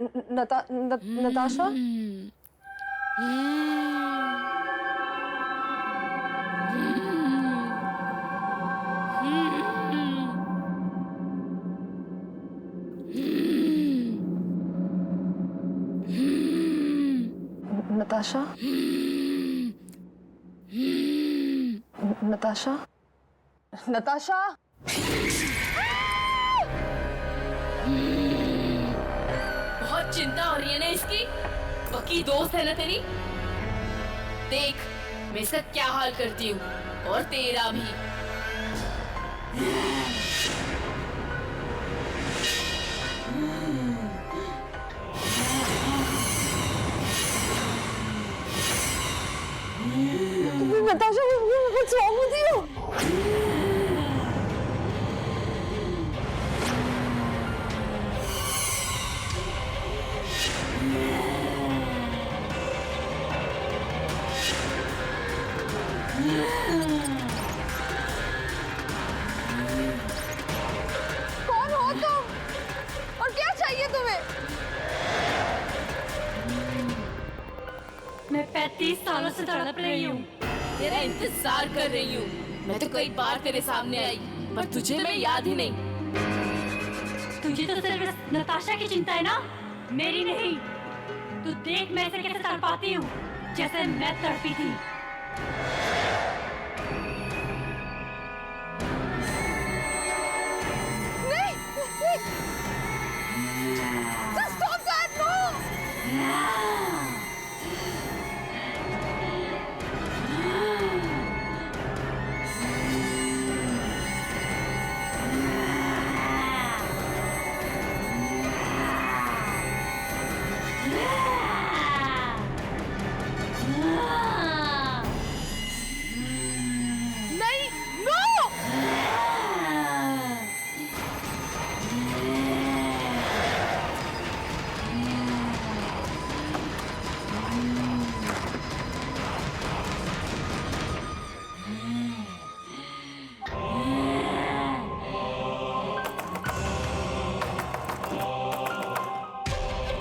नताशा? नताशा? नताशा? नताशा? बहुत चिंता हो रही है ना इसकी। पक्की दोस्त है ना तेरी। देख मैं इसका क्या हाल करती हूँ, और तेरा भी। Natasha, what's wrong with you? कौन हो तुम? और क्या चाहिए तुम्हें? मैं 35 सालों से तड़प रही हूँ। तेरा इंतजार कर रही हूँ। मैं तो कई बार तेरे सामने आई, पर तुझे मैं याद ही नहीं। तुझे तो सिर्फ नताशा की चिंता है ना, मेरी नहीं। तू देख मैं इसे कैसे तड़पाती हूँ, जैसे मैं तड़पी थी। नहीं, just stop that, no! नहीं, no!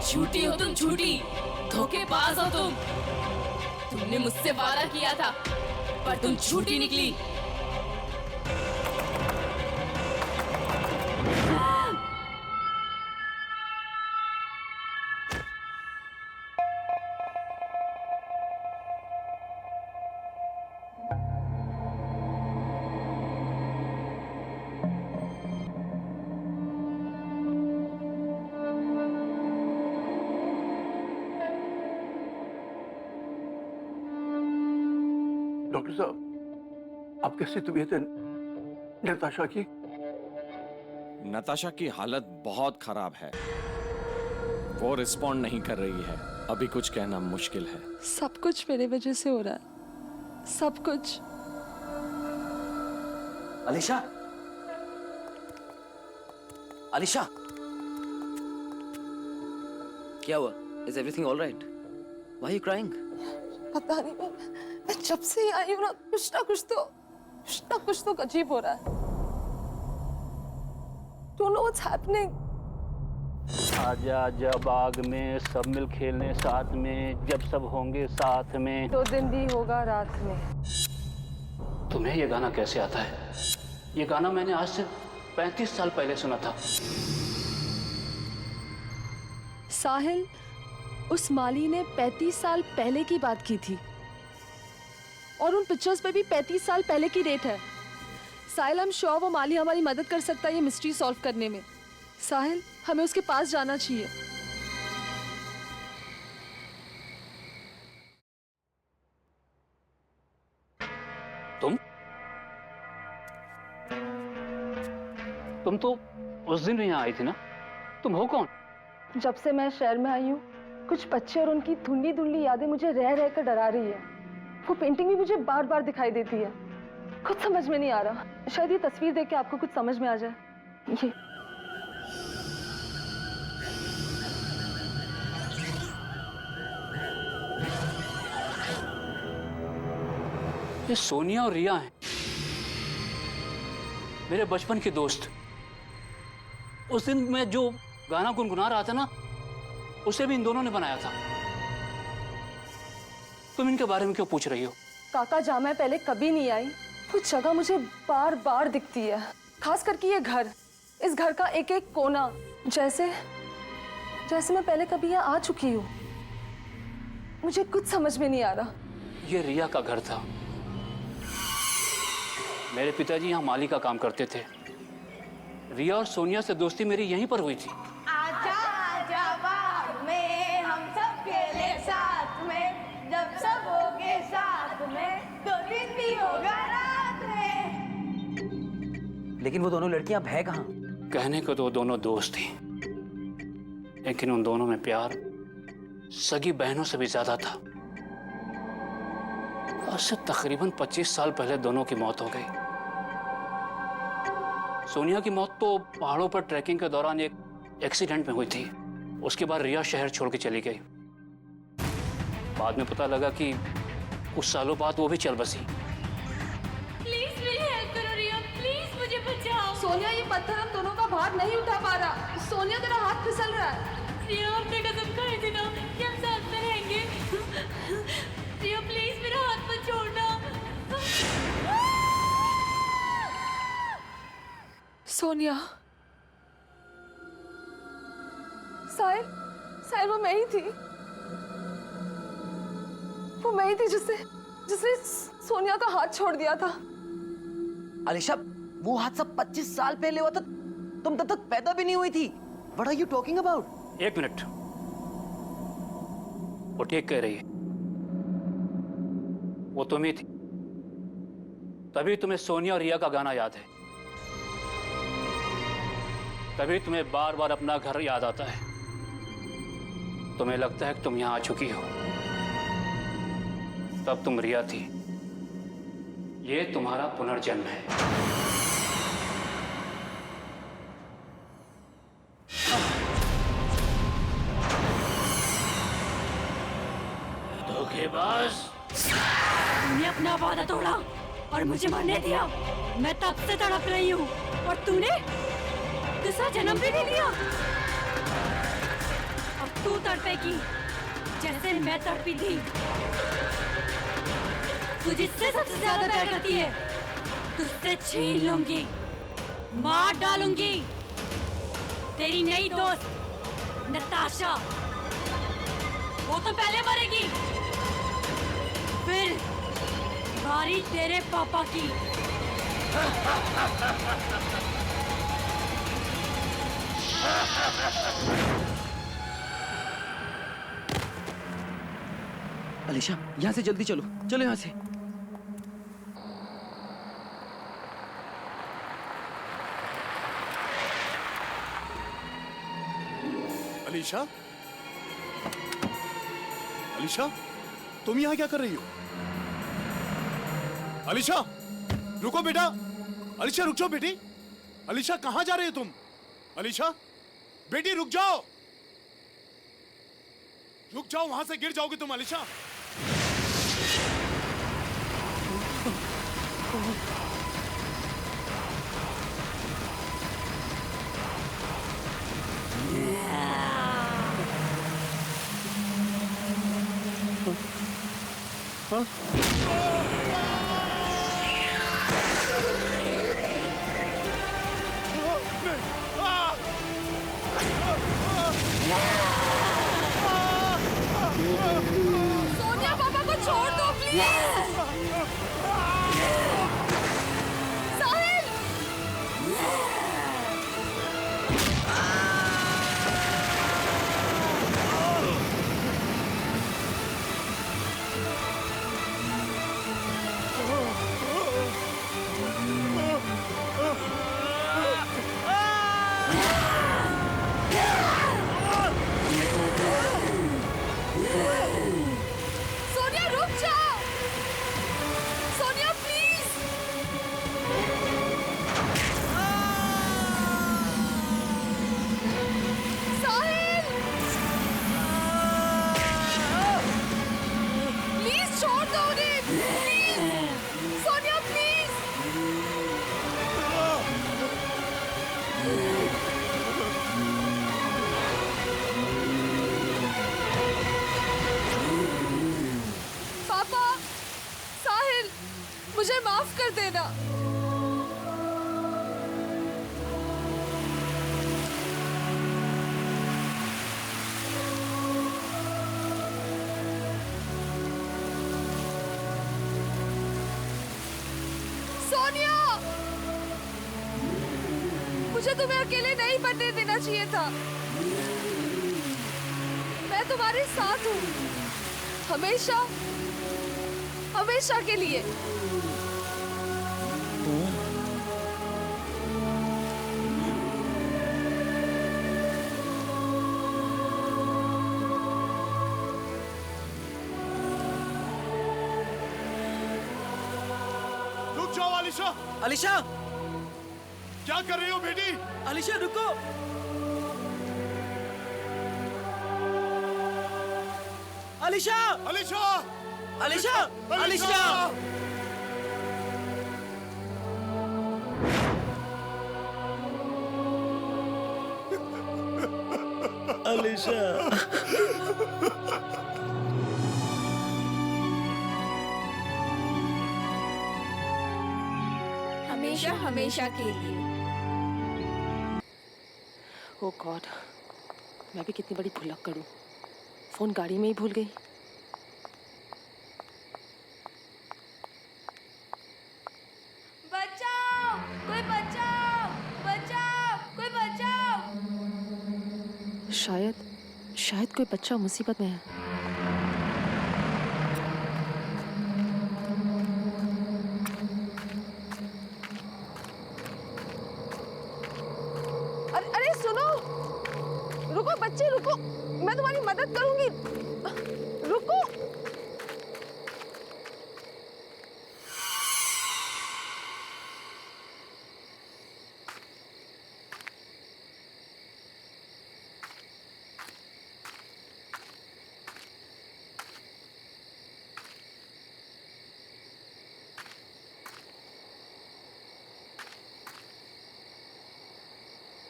झूठी हो तुम, झूठी। धोखेबाज हो तुम। तुमने मुझसे वादा किया था, पर तुम झूठी निकली। डॉक्टर साहब, अब कैसी तबीयत है नताशा की? नताशा की हालत बहुत खराब है। वो रिस्पॉन्ड नहीं कर रही है। अभी कुछ कहना मुश्किल है। सब कुछ मेरे वजह से हो रहा है, सब कुछ। अलीशा, अलीशा, क्या हुआ? Is everything all right? Why are you crying? पता नहीं, मैं जब से ही आई हूँ ना, कुछ ना कुछ तो अजीब हो रहा है। Don't know what's happening. आजा आजा बाग में सब मिल खेलने साथ में, जब सब होंगे साथ में। 2 दिन भी होगा रात में। तुम्हें ये गाना कैसे आता है? ये गाना मैंने आज से 35 साल पहले सुना था। साहिल, उस माली ने 35 साल पहले की बात की थी, और उन पिक्चर्स पे भी 35 साल पहले की डेट है। साहिल, हम श्योर वो माली हमारी मदद कर सकता है ये मिस्ट्री सॉल्व करने में। साहिल, हमें उसके पास जाना चाहिए। तुम तो उस दिन भी यहाँ आई थी ना? तुम हो कौन? जब से मैं शहर में आई हूँ, कुछ बच्चे और उनकी धुंधली धुंधली यादें मुझे रह रह कर डरा रही है। वो पेंटिंग भी मुझे बार बार दिखाई देती है। कुछ समझ में नहीं आ रहा। शायद ये तस्वीर देख के आपको कुछ समझ में आ जाए। ये सोनिया और रिया हैं, मेरे बचपन के दोस्त। उस दिन मैं जो गाना गुनगुना रहा था ना, उसे भी इन दोनों ने बनाया था। तुम इनके बारे में क्यों पूछ रही हो? काका जहाँ मैं पहले कभी नहीं आई, वो जगह मुझे बार बार दिखती है। खास करके ये घर, इस घर का एक एक कोना, जैसे जैसे मैं पहले कभी यहाँ आ चुकी हूँ। मुझे कुछ समझ में नहीं आ रहा। ये रिया का घर था। मेरे पिताजी यहाँ माली का काम करते थे। रिया और सोनिया से दोस्ती मेरी यहीं पर हुई थी। आजा आजा बाग में हम सब खेले साथ में, जब सब होगे साथ में तो दिन भी होगा रात में। लेकिन वो दोनों लड़कियां अब है कहाँ? कहने को तो वो दोनों दोस्त थी, लेकिन उन दोनों में प्यार सगी बहनों से भी ज्यादा था। आज से तकरीबन 25 साल पहले दोनों की मौत हो गई। सोनिया की मौत तो पहाड़ों पर ट्रैकिंग के दौरान एक एक्सीडेंट में हुई थी। उसके बाद रिया शहर छोड़ के चली गई। बाद में पता लगा कि कुछ सालों बाद वो भी चल बसी। प्लीज मेरी हेल्प करो रिया, प्लीज मुझे बचाओ। सोनिया, ये पत्थर हम दोनों का भार नहीं उठा पा रहा। सोनिया, तेरा हाथ फिसल रहा है। रिया, आपने कसम खाई थी ना कि हम साथ में रहेंगे। रिया प्लीज मेरा हाथ मत छोड़ना। सोनिया, साहिल, साहिल, वो मैं ही थी। वो मैं ही थी जिसने सोनिया का हाथ छोड़ दिया था। अलीशा, वो हादसा 25 साल पहले हुआ था। तुम तब तक पैदा भी नहीं हुई थी। What are you talking about? 1 minute, वो ठीक कह रही है। वो तुम ही थी, तभी तुम्हें सोनिया और रिया का गाना याद है। तभी तुम्हें बार बार अपना घर याद आता है। तुम्हें लगता है कि तुम यहां आ चुकी हो। तब तुम रिया थी। ये तुम्हारा पुनर्जन्म है। धोखेबाज! तूने अपना वादा तोड़ा और मुझे मरने दिया। मैं तब से तड़प रही हूँ और तूने दूसरा जन्म भी नहीं लिया। अब तू तड़पेगी जैसे मैं तड़पी थी। तू जिससे सबसे ज्यादा प्यार करती है, तुझसे छीन लूंगी, मार डालूंगी। तेरी नई दोस्त नताशा, वो तो पहले मरेगी, फिर बारी तेरे पापा की। अलीशा, यहाँ से जल्दी चलो, चलो यहाँ से। अलीशा, अलीशा, तुम यहाँ क्या कर रही हो? अलीशा, रुको बेटा। अलीशा, रुक जाओ बेटी। अलीशा, कहाँ जा रही हो तुम? अलीशा, बेटी रुक जाओ, रुक जाओ, वहां से गिर जाओगे तुम। अलीशा, सोनिया, पापा को छोड़ दो प्लीज। साहिल! सोनिया, रुक जाओ। कर देना। सोनिया, मुझे तुम्हें अकेले नहीं बनने देना चाहिए था। मैं तुम्हारे साथ हूँ, हमेशा हमेशा के लिए। रुक जाओ अलीशा। अलीशा, क्या कर रही हो बेटी? अलीशा रुको। अलीशा, अलीशा, अलीशा, अलीशा। अलीशा। हमेशा हमेशा के लिए। ओ गॉड, मैं भी कितनी बड़ी भुलक्कड़ करूं। फोन गाड़ी में ही भूल गई। बचाओ, कोई बचाओ, बचाओ, कोई बचाओ। शायद कोई बच्चा मुसीबत में है। अरे सुनो, रुको बच्चे, रुको, मैं तुम्हारी मदद करूंगी। रुको।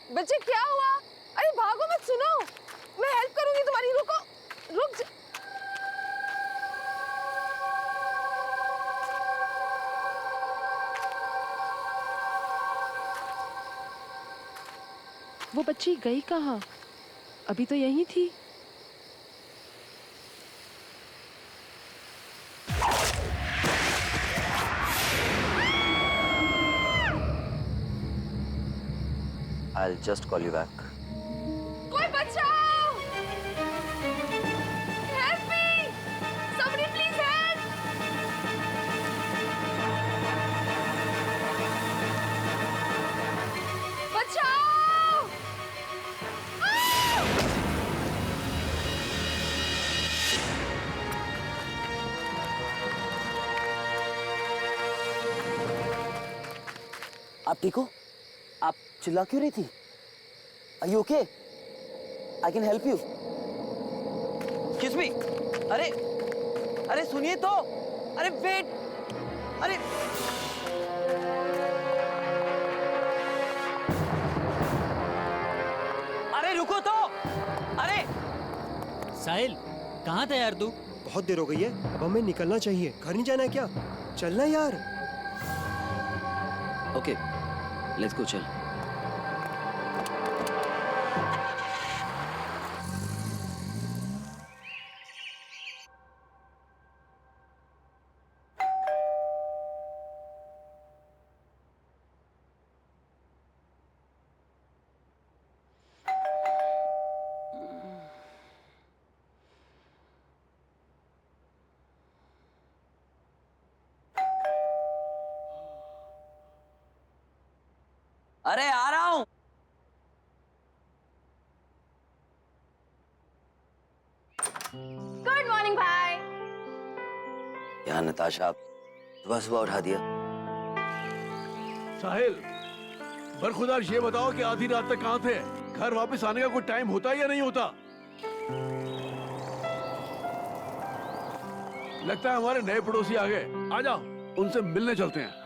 बच्चे क्या हुआ? अरे भागो मत, सुनो, मैं हेल्प करूंगी तुम्हारी। रुको, रुक जा। वो बच्ची गई कहाँ? अभी तो यहीं थी। I'll just call you back. कोई बचाओ! Help me! Somebody please help! बचाओ! आप ठीक हो? आप चिल्ला क्यों रही थी? Are you okay? I can help you. Excuse me. अरे सुनिए तो। अरे वेट। अरे रुको तो। अरे साहिल, कहाँ था यार तू? बहुत देर हो गई है, अब हमें निकलना चाहिए। घर नहीं जाना है क्या? चलना यार। ओके, लेट्स गो, चल। अरे आ रहा हूं। गुड मॉर्निंग भाई। यार नताशा, सुबह सुबह उठा दिया। साहिल, बरखुदार ये बताओ कि आधी रात तक कहाँ थे? घर वापस आने का कोई टाइम होता है या नहीं होता? लगता है हमारे नए पड़ोसी आ गए। आ जाओ, उनसे मिलने चलते हैं।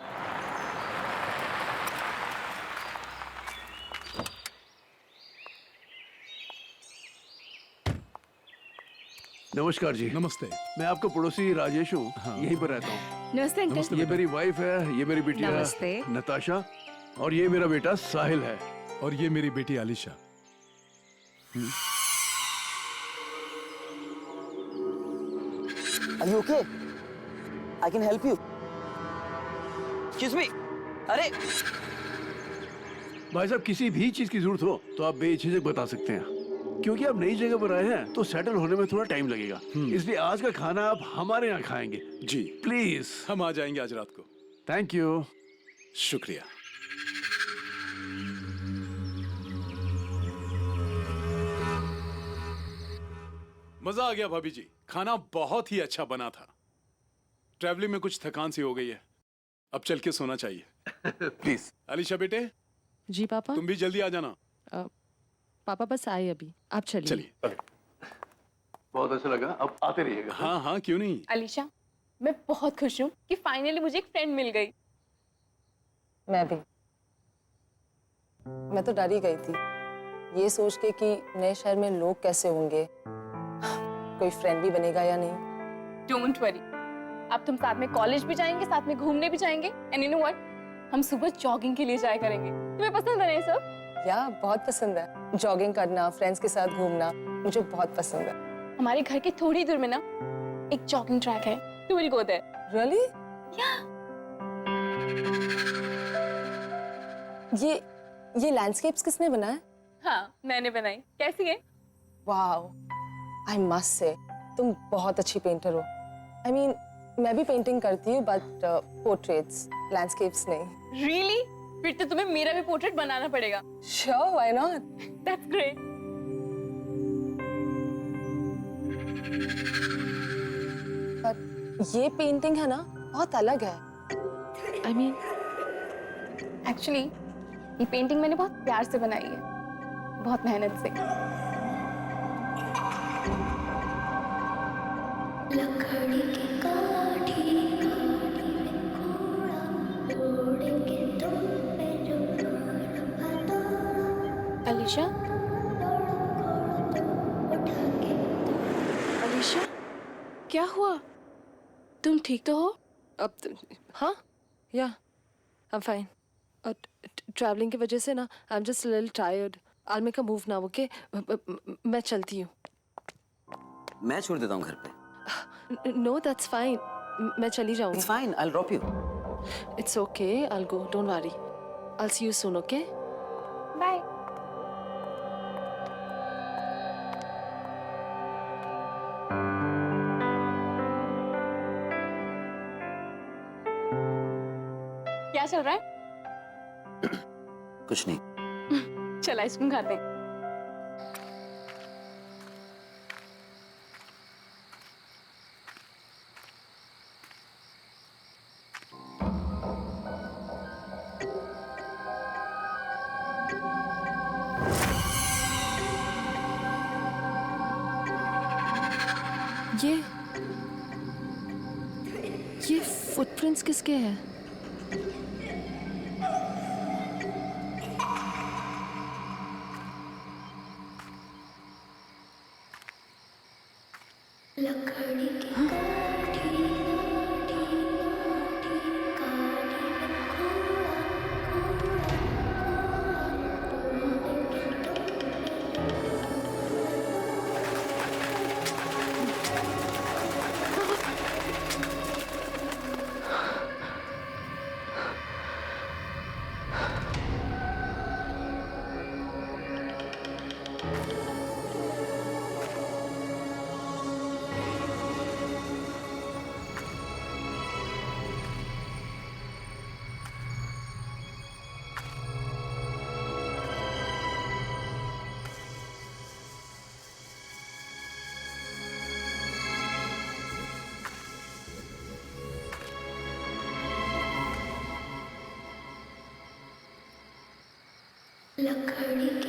नमस्कार जी। नमस्ते। मैं आपका पड़ोसी राजेश हूँ। यहीं पर रहता हूँ। नमस्ते अंकल। ये मेरी वाइफ है, ये मेरी बिटिया नमस्ते। नताशा, और ये मेरा बेटा साहिल है। और ये मेरी बेटी Alisha. Are you okay? I can help you. Excuse me. अरे भाई साहब, किसी भी चीज की जरूरत हो तो आप बेझिझक बता सकते हैं, क्योंकि आप नई जगह पर आए हैं तो सेटल होने में थोड़ा टाइम लगेगा। इसलिए आज का खाना आप हमारे यहाँ खाएंगे। जी प्लीज। हम आ जाएंगे आज रात को। Thank you. शुक्रिया। मजा आ गया भाभी जी, खाना बहुत ही अच्छा बना था। ट्रैवलिंग में कुछ थकान सी हो गई है, अब चल के सोना चाहिए। प्लीज। अलीशा बेटे, जी पापा। तुम भी जल्दी आ जाना। पापा बस आए अभी, आप चलिए। चलिए। बहुत अच्छा लगा, अब आते रहिएगा। हाँ हाँ, क्यों नहीं। अलीशा, मैं बहुत खुश हूँ कि फाइनली मुझे एक फ्रेंड मिल गई। मैं भी। मैं तो डर ही गई थी, ये सोच के कि नए शहर में लोग कैसे होंगे, कोई फ्रेंड भी बनेगा या नहीं। डोंट वरी, अब तुम साथ में कॉलेज भी जाएंगे, साथ में घूमने भी जाएंगे। एंड यू नो व्हाट, हम सुबह जॉगिंग के लिए जाया करेंगे। तुम्हें पसंद है ना ये सब? या बहुत पसंद है, जॉगिंग करना, फ्रेंड्स के साथ घूमना मुझे बहुत पसंद है। हमारे घर के थोड़ी दूर में ना एक जॉगिंग ट्रैक है, you will go there. Really? ये लैंडस्केप्स किसने बनाया? हाँ, मैंने बनाई। कैसी है? वाओ, आई मस्ट से तुम बहुत अच्छी पेंटर हो। आई मीन, मैं भी पेंटिंग करती हूँ, बट पोर्ट्रेट्स, लैंडस्केप्स नहीं। रियली? फिर तो तुम्हें मेरा भी पोर्ट्रेट बनाना पड़ेगा। Sure, why not? That's great. But ये पेंटिंग है ना, बहुत अलग है। आई मीन, एक्चुअली ये पेंटिंग मैंने बहुत प्यार से बनाई है, बहुत मेहनत से। लकड़ी की काठी तोड़ेंगे तुम पे जो अलीशा, अलीशा, क्या हुआ? तुम ठीक तो हो? अब हाँ, या आई एम फाइन। ट्रैवलिंग की वजह से ना I am just little tired. I will make a move now, okay? मैं चलती हूँ। मैं छोड़ देता हूँ घर पे। No, that's fine. मैं चली जाऊंगी। It's fine, I'll drop you. It's okay, I'll go. Don't worry. I'll see you soon, okay? Bye. क्या चल रहा है? कुछ नहीं। चल आइसक्रीम खाते हैं। ये फुटप्रिंट्स किसके हैं? लकड़ी की काठी लकड़ी